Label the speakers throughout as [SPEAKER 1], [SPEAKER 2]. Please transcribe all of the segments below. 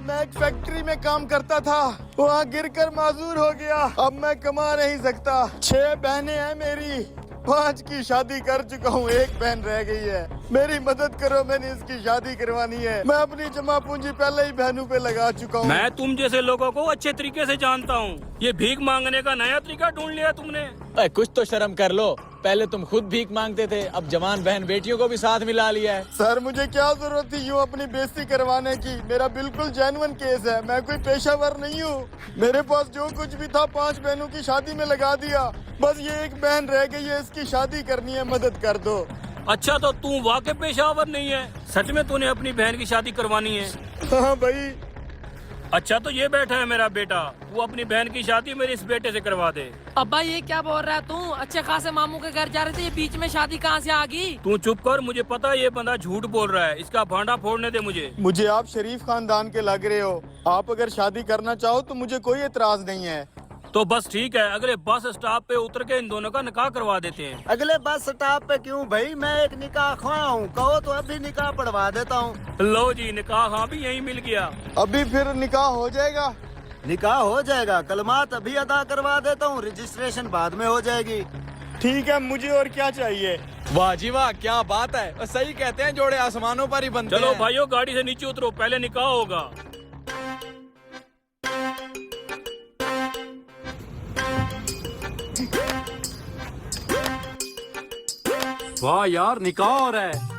[SPEAKER 1] मैं एक फैक्ट्री में काम करता था, वहाँ गिरकर माजूर हो गया। अब मैं कमा नहीं सकता। 6 बहनें हैं मेरी, 5 की शादी कर चुका हूँ, 1 बहन रह गई है। मेरी मदद करो, मैंने इसकी शादी करवानी है। मैं अपनी जमा पूंजी पहले ही बहनों पे लगा चुका हूँ।
[SPEAKER 2] मैं तुम जैसे लोगों को अच्छे तरीके से जानता हूँ। ये भीख मांगने का नया तरीका ढूंढ लिया तुमने।
[SPEAKER 3] कुछ तो शर्म कर लो। पहले तुम खुद भीख मांगते थे, अब जवान बहन बेटियों को भी साथ मिला लिया है।
[SPEAKER 1] सर मुझे क्या जरूरत थी यूँ अपनी बेइज्जती करवाने की। मेरा बिल्कुल जेन्युइन केस है, मैं कोई पेशावर नहीं हूँ। मेरे पास जो कुछ भी था 5 बहनों की शादी में लगा दिया। बस ये 1 बहन रह गई है, इसकी शादी करनी है, मदद कर दो।
[SPEAKER 2] अच्छा तो तू वाकई पेशावर नहीं है? सच में तूने अपनी बहन की शादी करवानी है?
[SPEAKER 1] हाँ भाई।
[SPEAKER 2] अच्छा तो ये बैठा है मेरा बेटा, तू अपनी बहन की शादी मेरे इस बेटे से करवा दे।
[SPEAKER 4] अब्बा ये क्या बोल रहा है तू? अच्छे खासे मामू के घर जा रहे थे, ये बीच में शादी कहाँ से आ गई?
[SPEAKER 2] तू चुप कर, मुझे पता है ये बंदा झूठ बोल रहा है। इसका भांडा फोड़ने दे मुझे।
[SPEAKER 1] मुझे आप शरीफ खानदान के लग रहे हो। आप अगर शादी करना चाहो तो मुझे कोई एतराज नहीं है।
[SPEAKER 2] तो बस ठीक है, अगले बस स्टॉप पे उतर के इन दोनों का निकाह करवा देते हैं।
[SPEAKER 5] अगले बस स्टॉप पे क्यों भाई? मैं एक निकाह ख्वाह हूँ, कहो तो अभी निकाह पढ़वा देता हूँ।
[SPEAKER 2] लो जी, निकाह हाँ भी यहीं मिल गया।
[SPEAKER 1] अभी फिर निकाह हो जाएगा?
[SPEAKER 5] निकाह हो जाएगा, कलमात अभी अदा करवा देता हूँ, रजिस्ट्रेशन बाद में हो जाएगी।
[SPEAKER 1] ठीक है, मुझे और क्या चाहिए?
[SPEAKER 3] वाह जी वाह, क्या बात है। और सही कहते हैं, जोड़े आसमानों पर ही बनते
[SPEAKER 2] चलो
[SPEAKER 3] हैं।
[SPEAKER 2] भाइयों गाड़ी से नीचे उतरो, पहले निकाह होगा। वाह यार, निकाह हो रहा है।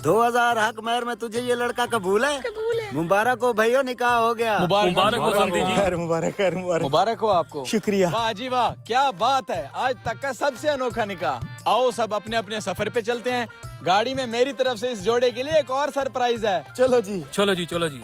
[SPEAKER 5] 2000 हक मेहर में तुझे ये लड़का कबूल है? कबूल है। मुबारक हो भैया, निकाह हो गया।
[SPEAKER 2] मुबारक हो समधी जी।
[SPEAKER 1] खैर मुबारक, खैर मुबारक।
[SPEAKER 3] मुबारक हो आपको।
[SPEAKER 1] शुक्रिया।
[SPEAKER 3] वाह जी वाह, क्या बात है। आज तक का सबसे अनोखा निकाह। आओ सब अपने अपने सफर पे चलते हैं। गाड़ी में मेरी तरफ से इस जोड़े के लिए एक और सरप्राइज है।
[SPEAKER 1] चलो जी।
[SPEAKER 2] चलो जी, चलो जी।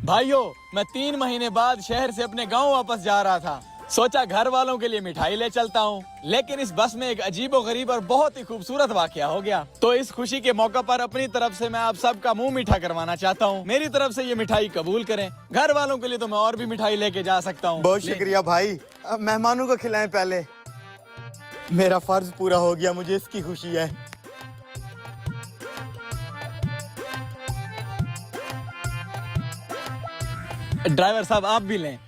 [SPEAKER 3] भाइयों, मैं 3 महीने बाद शहर से अपने गांव वापस जा रहा था। सोचा घर वालों के लिए मिठाई ले चलता हूँ, लेकिन इस बस में एक अजीबोगरीब और बहुत ही खूबसूरत वाकया हो गया। तो इस खुशी के मौके पर अपनी तरफ से मैं आप सबका मुंह मीठा करवाना चाहता हूँ। मेरी तरफ से ये मिठाई कबूल करें। घर वालों के लिए तो मैं और भी मिठाई लेके जा सकता हूँ।
[SPEAKER 1] बहुत शुक्रिया भाई। अब मेहमानों को खिलाएं पहले। मेरा फर्ज पूरा हो गया, मुझे इसकी खुशी है।
[SPEAKER 3] ड्राइवर साहब आप भी लें।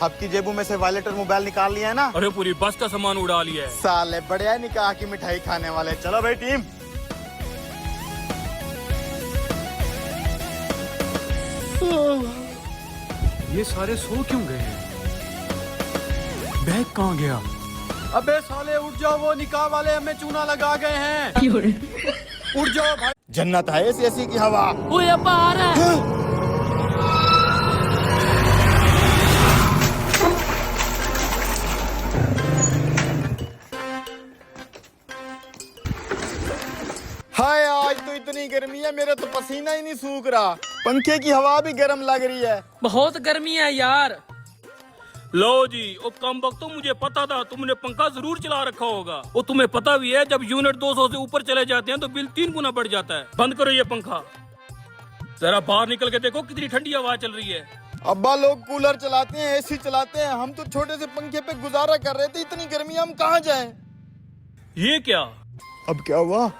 [SPEAKER 1] आपकी जेबों में से वॉलेट और मोबाइल निकाल लिया है ना?
[SPEAKER 2] अरे पूरी बस का सामान उड़ा लिया है।
[SPEAKER 1] साले बढ़िया निकाह की मिठाई खाने वाले। चलो भाई टीम।
[SPEAKER 2] ये सारे सो क्यों गए हैं? बैग कहाँ गया?
[SPEAKER 3] अबे साले उठ जाओ, वो निकाह वाले हमें चूना लगा गए हैं।
[SPEAKER 1] उठ जाओ भाई, जन्नत है ऐसी की हवा।
[SPEAKER 4] ओए अब्बा आ रहा है।
[SPEAKER 1] हाय, आज तो इतनी गर्मी है, मेरा तो पसीना ही नहीं सूख रहा। पंखे की हवा भी गर्म लग रही है।
[SPEAKER 4] बहुत गर्मी है यार।
[SPEAKER 2] लो जी, ओ कम वक्त तो मुझे पता था तुमने पंखा जरूर चला रखा होगा। वो तुम्हें पता भी है जब यूनिट 200 से ऊपर चले जाते हैं तो बिल 3 गुना बढ़ जाता है। बंद करो ये पंखा, जरा बाहर निकल के देखो कितनी ठंडी हवा चल रही है।
[SPEAKER 1] अब्बा लोग कूलर चलाते हैं, एसी चलाते हैं, हम तो छोटे से पंखे पे गुजारा कर रहे थे। इतनी गर्मी हम कहाँ जाएं?
[SPEAKER 2] ये क्या?
[SPEAKER 1] अब क्या हुआ?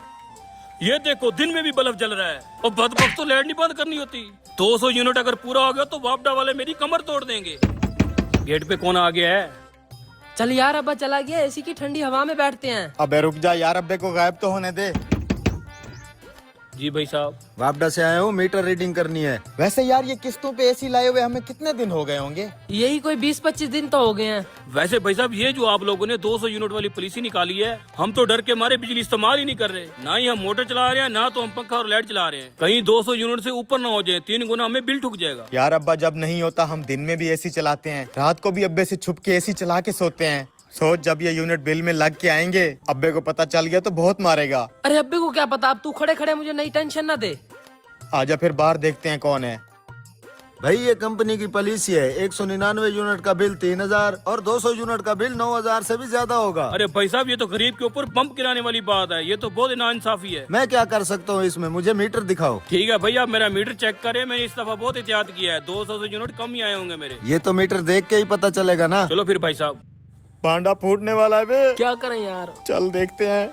[SPEAKER 2] ये देखो, दिन में भी बल्ब जल रहा है। और बदबख्त तो लाइट नहीं बंद करनी होती। 200 यूनिट अगर पूरा हो गया तो वापडा वाले मेरी कमर तोड़ देंगे। गेट पे कौन आ गया है?
[SPEAKER 4] चल यार, अब्बा चला गया, एसी की ठंडी हवा में बैठते हैं।
[SPEAKER 1] अबे रुक जा यार, अब्बे को गायब तो होने दे।
[SPEAKER 2] जी भाई साहब।
[SPEAKER 5] वापडा से आया हूँ, मीटर रीडिंग करनी है।
[SPEAKER 1] वैसे यार ये किस्तों पे एसी लाए हुए हमें कितने दिन हो गए होंगे?
[SPEAKER 4] यही कोई 20-25 दिन तो हो गए हैं।
[SPEAKER 2] वैसे भाई साहब, ये जो आप लोगों ने 200 यूनिट वाली पॉलिसी निकाली है, हम तो डर के मारे बिजली इस्तेमाल ही नहीं कर रहे। ना ही हम मोटर चला रहे हैं, ना तो हम पंखा और लाइट चला रहे हैं। कहीं 200 यूनिट से ऊपर ना हो जाए, 3 गुना हमें बिल ठुक जाएगा।
[SPEAKER 1] यार अब्बा जब नहीं होता हम दिन में भी एसी चलाते हैं, रात को भी अब्बे से छुप के एसी चला के सोते हैं। सोच जब ये यूनिट बिल में लग के आएंगे, अब्बे को पता चल गया तो बहुत मारेगा।
[SPEAKER 4] अरे अब्बे को क्या पता, अब तू खड़े खड़े मुझे नई टेंशन ना दे।
[SPEAKER 1] आजा फिर बाहर देखते हैं कौन है।
[SPEAKER 5] भाई ये कंपनी की पॉलिसी है, 199 यूनिट का बिल 3000 और 200 यूनिट का बिल 9000 से भी ज्यादा होगा।
[SPEAKER 2] अरे भाई साहब, ये तो गरीब के ऊपर बम्प गिराने वाली बात है। ये तो बहुत नाइंसाफी है।
[SPEAKER 5] मैं क्या कर सकता हूँ इसमें, मुझे मीटर दिखाओ।
[SPEAKER 2] ठीक है भैया, मेरा मीटर चेक करें। मैंने इस दफा बहुत एहतियात किया है, 200 से यूनिट कम ही आए होंगे मेरे।
[SPEAKER 5] ये तो मीटर देख के ही पता चलेगा ना।
[SPEAKER 2] चलो फिर भाई साहब।
[SPEAKER 1] पांडा फूटने वाला है बे।
[SPEAKER 4] क्या करें यार?
[SPEAKER 1] चल देखते हैं।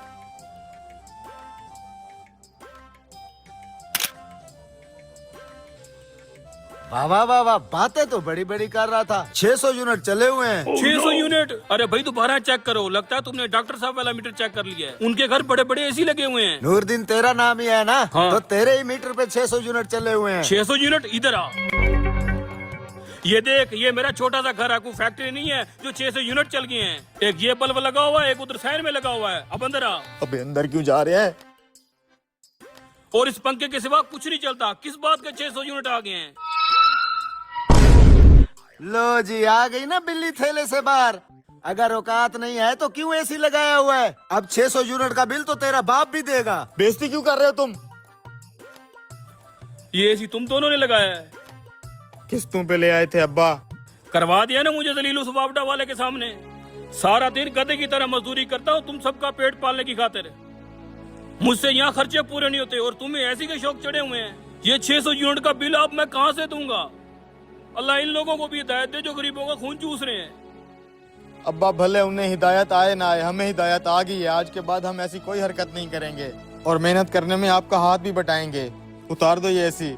[SPEAKER 5] वाह वाह वाह वाह, बातें तो बड़ी बड़ी कर रहा था। 600 यूनिट चले हुए हैं।
[SPEAKER 2] 600 यूनिट? अरे भाई दोबारा चेक करो। लगता है तुमने डॉक्टर साहब वाला मीटर चेक कर लिया है। उनके घर बड़े बड़े एसी लगे हुए हैं।
[SPEAKER 5] नूरदीन तेरा नाम ही है ना?
[SPEAKER 2] हाँ।
[SPEAKER 5] तो तेरे ही मीटर पे 600 यूनिट चले हुए हैं।
[SPEAKER 2] 600 यूनिट? इधर आ। ये देख, ये मेरा छोटा सा घर है, कोई फैक्ट्री नहीं है जो 600 यूनिट चल गए हैं। एक ये बल्ब लगा हुआ है, एक उधर साइड में लगा हुआ है। अब अंदर आ।
[SPEAKER 1] अबे अंदर क्यों जा रहे हैं?
[SPEAKER 2] और इस पंखे के सिवा कुछ नहीं चलता। किस बात के 600 यूनिट आ गए हैं?
[SPEAKER 5] लो जी, आ गई ना बिल्ली थैले से बाहर। अगर औकात नहीं है तो क्यों एसी लगाया हुआ है? अब 600 यूनिट का बिल तो तेरा बाप भी देगा।
[SPEAKER 1] बेइज्जती क्यों कर रहे हो तुम?
[SPEAKER 2] ये एसी तुम दोनों ने लगाया है।
[SPEAKER 1] किस्तों पे ले आए थे अब्बा।
[SPEAKER 2] करवा दिया ना मुझे जलील उस वापडा वाले के सामने। सारा दिन गधे की तरह मजदूरी करता हूँ तुम सबका पेट पालने की खातिर। मुझसे यहाँ खर्चे पूरे नहीं होते और तुम्हें ऐसी के शौक चढ़े हुए हैं। ये 600 यूनिट का बिल अब मैं कहाँ से दूंगा? अल्लाह इन लोगों को भी हिदायत दे जो गरीबों का खून चूस रहे हैं।
[SPEAKER 1] अब्बा भले उन्हें हिदायत आए ना आए, हमें हिदायत आ गई है। आज के बाद हम ऐसी कोई हरकत नहीं करेंगे और मेहनत करने में आपका हाथ भी बटाएंगे। उतार दो ये एसी।